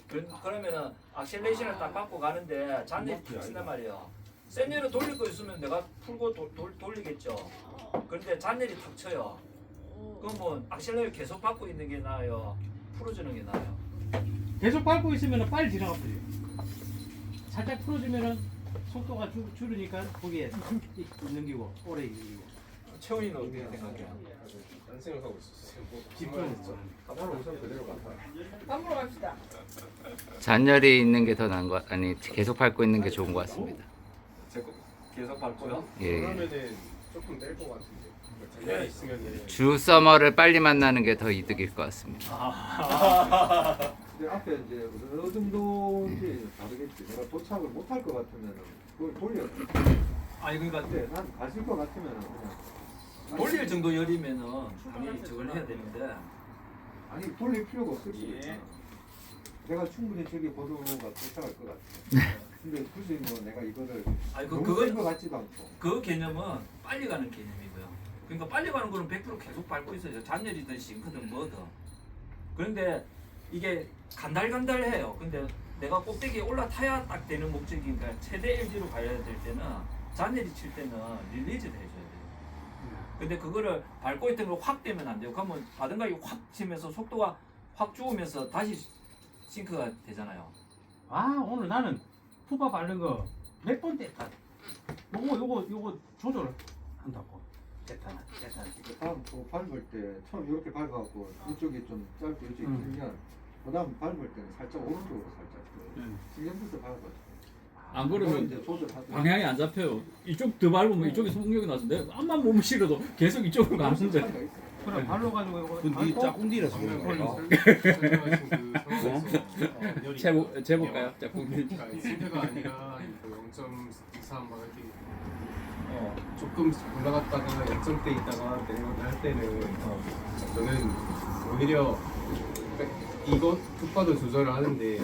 그러면은 악셀레이션을 딱 받고 가는데 잔내리 탁 친단 말이에요. 센 뇌로 돌릴 거 있으면 내가 풀고 돌리겠죠. 그런데 잔내리 탁 쳐요. 그럼 뭐 악셀레이션 계속 받고 있는 게 나아요? 풀어주는 게 나아요? 계속 밟고 있으면 빨리 지나가 버려요. 살짝 풀어주면은 속도가 줄으니까 거기에 넘기고 오래 이기고. 채원이는 어떻게 생각해요? 딴 생각하고 있었어요. 뭐 뒷편에서. 가방을 우선 그대로 갖다. 밥 먹으러 갑시다. 잔열이 있는 게 더 나은 것 아니 계속 밟고 있는 게 좋은 것 같습니다. 제거 계속 밟고요? 예. 그러면은 조금 뗄 것 같은데. 잔열이 있으면은. 주 서머를 빨리 만나는 게 더 이득일 것 같습니다. 근데 앞에 이제 어느 정도인지 다르겠지. 내가 도착을 못 할 것 같으면은 그걸 돌려. 아니 그러니까 근데 난 가실 것 같으면은 그냥 돌릴 정도 열이면은 당연히 저걸 해야 되는데 아니 돌릴 필요가 없을 수도 예. 있잖아. 내가 충분히 저기 보도가 도착할 것 같아. 근데 굳이 뭐 내가 이거를 아니 너무 그거 센것 같지도 않고. 그 개념은 빨리 가는 개념이고요. 그러니까 빨리 가는 거는 100% 계속 밟고 있어요. 잔열이든 싱크든 뭐든. 그런데 이게 간달간달해요. 근데 내가 꼭대기에 올라타야 딱 되는 목적이니까 최대 LG로 가야 될 때는 잔열이 칠 때는 릴리즈를 해줘야 돼요. 근데 그거를 밟고 있던 걸 확 되면 안 돼요. 그러면 바든각이 확 치면서 속도가 확 죽으면서 다시 싱크가 되잖아요. 아 오늘 나는 푸바 바른 거 몇 번 뗐다. 요거 조절을 한다고. 됐다. 다음 또 밟을 때 처음 이렇게 밟아갖고 이쪽이 좀 짧고 이쪽이 길면 그다음 밟을 때는 살짝 오른쪽으로 살짝 신경부터 밟아가지고. 안 그러면 이제 조절하고. 방향이 안 잡혀요. 이쪽 더 밟으면 이쪽에 속력이 나서 내가 앞만 몸을 실어도 계속 이쪽으로 가는데. 차이가 있어요. 그래 발로 가지고 이거 네 밟고 짝꿍디라서 방금 그런 거야. 설명하신 그 상황에서 열이 재볼까요? 짝꿍. 그러니까 실패가 아니라 0.23 막 이렇게 조금 올라갔다가 0점대 있다가 내려가다 할 때는 저는 오히려 이거 툭바도 조절을 하는데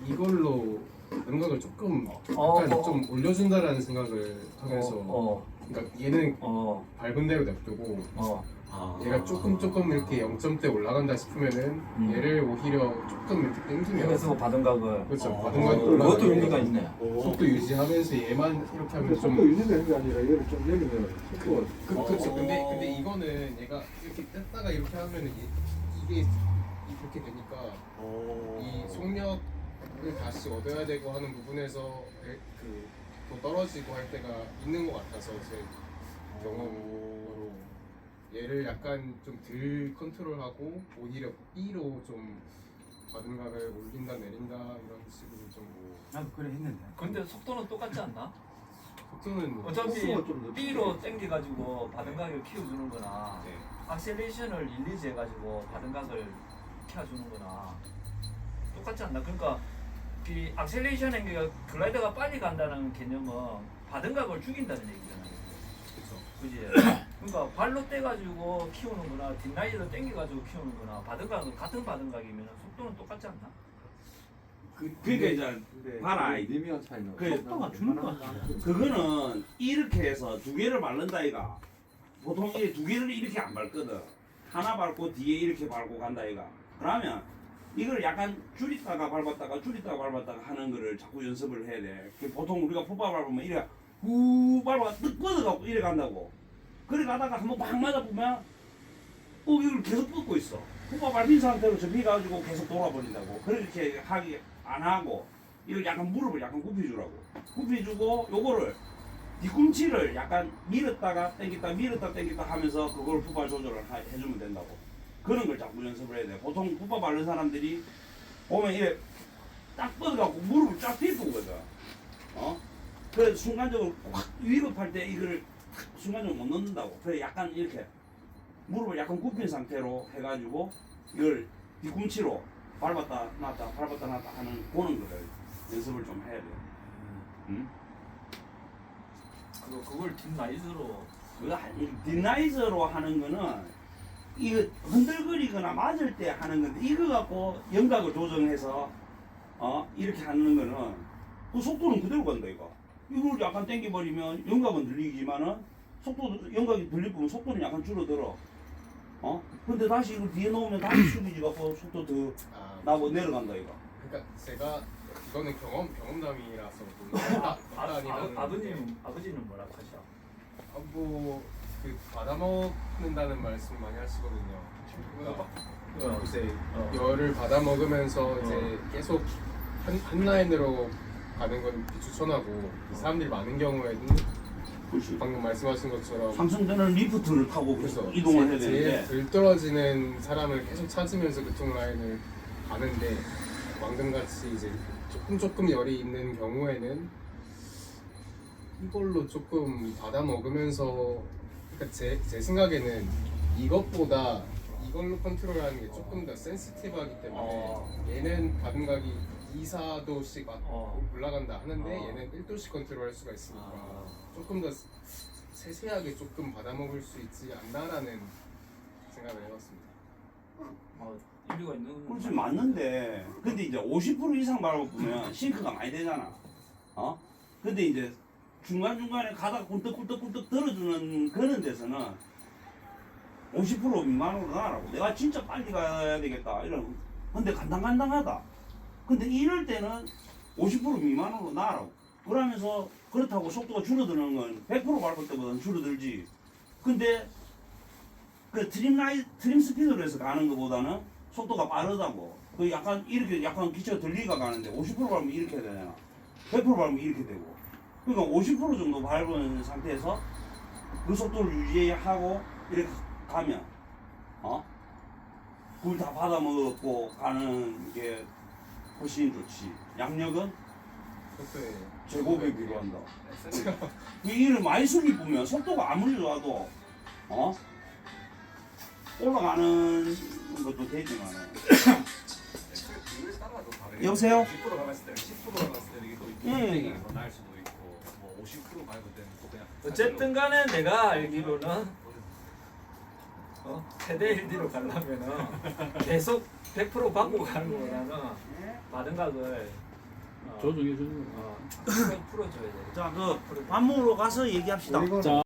이걸로 음각을 조금 약간 좀 올려준다라는 생각을 하면서 그러니까 얘는 밟은 대로 냅두고 얘가 조금 이렇게 0점대 올라간다 싶으면은 얘를 오히려 조금 이렇게 당기면 그래서 바든각을 그렇죠. 바든각이 그것도 올라가는 의미가 있네. 속도 유지하면서 얘만 이렇게 하면 근데 좀 속도 유지되는 게 아니라 얘를 좀 내리면 속도가 그렇죠. 근데 이거는 얘가 이렇게 뗐다가 이렇게 하면은 이게 이렇게 되니까 이 속력을 다시 얻어야 되고 하는 부분에서 더 떨어지고 할 때가 있는 것 같아서 제 경험으로 얘를 약간 좀 덜 컨트롤하고 오히려 B로 좀 바든각을 올린다 내린다 이런 식으로 좀 나도 그래 했는데. 근데 속도는 똑같지 않나? 속도는 어차피 속도가 좀 높지. B로 당겨가지고 바든각을 키워주는 거나 네. 악셀레이션을 릴리즈 해가지고 바든각을 켜주는 거나 똑같지 않나? 그러니까 이 악셀레이션 행위가 글라이더가 빨리 간다는 개념은 바든각을 죽인다는 얘기잖아요. 그지? 그러니까 발로 떼가지고 키우는 거나 뒷라이드로 당겨가지고 키우는 거나 바든각은 같은 바든각이면 속도는 똑같지 않나? 그러니까 이제 근데 봐라. 미미한 차이는 그 속도가 주는 거 같아. 그거는 이렇게 해서 두 개를 밟는다 이가. 보통 이 두 개를 이렇게 안 밟거든. 하나 밟고 뒤에 이렇게 밟고 간다 이가. 그러면 이걸 약간 줄이다가 밟았다가 하는 거를 자꾸 연습을 해야 돼. 보통 우리가 푸바 밟으면 이래 후 밟아 뜩 뻗어갖고 이래 간다고. 그래 가다가 한번 막 맞아보면 이걸 계속 뻗고 있어. 푸바 밟힌 상태로 접히가지고 계속 돌아버린다고. 그렇게 하기 안 하고 이걸 약간 무릎을 약간 굽혀주라고. 굽혀주고 요거를 뒤꿈치를 약간 밀었다가 당겼다 하면서 그걸 푸바 조절을 해주면 된다고. 그런 걸 자꾸 연습을 해야 돼. 보통 푸바 바른 사람들이 보면 이래 딱 뻗어갖고 무릎을 쫙 펴거든. 그래서 순간적으로 확 위급할 때 이거를 순간적으로 못 넣는다고. 그래 약간 이렇게 무릎을 약간 굽힌 상태로 해가지고 이걸 뒤꿈치로 밟았다 놨다 하는 그런 거를 연습을 좀 해야 돼. 응? 그걸 뒷라이드로 그거 뒷라이저로 하는 거는 이거 흔들거리거나 맞을 때 하는 건데 이거 갖고 영각을 조정해서 이렇게 하는 거는 그 속도는 그대로 간다 이거. 이걸 약간 당겨버리면 영각은 들리지만은 속도 영각이 들릴 거면 속도는 약간 줄어들어. 근데 다시 이거 뒤에 놓으면 다시 수비지 갖고 속도 더 나고 내려간다 이거. 그러니까 제가 이거는 경험담이라서 아버지는 뭐라고 하셔? 뭐그 받아먹는다는 말씀 많이 하시거든요. 이제 열을 받아먹으면서 이제 계속 한 라인으로 가는 건 추천하고 사람들이 많은 경우에는 방금 말씀하신 것처럼 삼성전은 리프트를 타고 그래서 이동을 해야 제일 되는데 덜 떨어지는 사람을 계속 찾으면서 그쪽 라인을 가는데 왕금같이 이제 조금 열이 있는 경우에는 이걸로 조금 받아먹으면서 그러니까 제 생각에는 이것보다 이걸로 컨트롤하는 게 조금 더 센시티브하기 때문에 얘는 받음각이 2~4도씩 올라간다 하는데 얘는 1도씩 컨트롤할 수가 있으니까 조금 더 세세하게 조금 받아먹을 수 있지 않나라는 생각을 해봤습니다. 일리가 있는. 그렇지 맞는데 근데 이제 50% 이상 밟으면 싱크가 많이 되잖아. 근데 이제 중간중간에 가다가 꿀떡꿀떡꿀떡 들어주는 그런 데서는 50% 미만으로 나라고. 내가 진짜 빨리 가야 되겠다 이런. 근데 간당간당하다. 근데 이럴 때는 50% 미만으로 나라고. 그러면서 그렇다고 속도가 줄어드는 건 100% 밟을 때보다는 줄어들지. 근데 그 트림 스피드로 해서 가는 것보다는 속도가 빠르다고. 그 약간 이렇게 약간 기체가 들리가 가는데 50% 밟으면 이렇게 되잖아. 100% 밟으면 이렇게 되고. 그러니까 50% 정도 밟은 상태에서 그 속도를 유지하고 이렇게 가면 그걸 다 받아먹고 가는 게 훨씬 좋지. 양력은 속도에 제곱에 비교한다. 이 일을 많이 숨기면 속도가 아무리 좋아도 올라가는 것도 되지만. 여보세요? 10% 가봤을 때는 10% 가봤을 때는 이게 또 예. 더 나을 수도 있고 뭐 50% 밟을 때는 또 그냥 어쨌든 간에 내가 알기로는 세대 1D로 가려면은 계속 100% 받고 가는 거보다는 받은 각을 조정해 주는 거. 풀어줘야 돼. 자, 그 밥 먹으러 가서 얘기합시다. 자.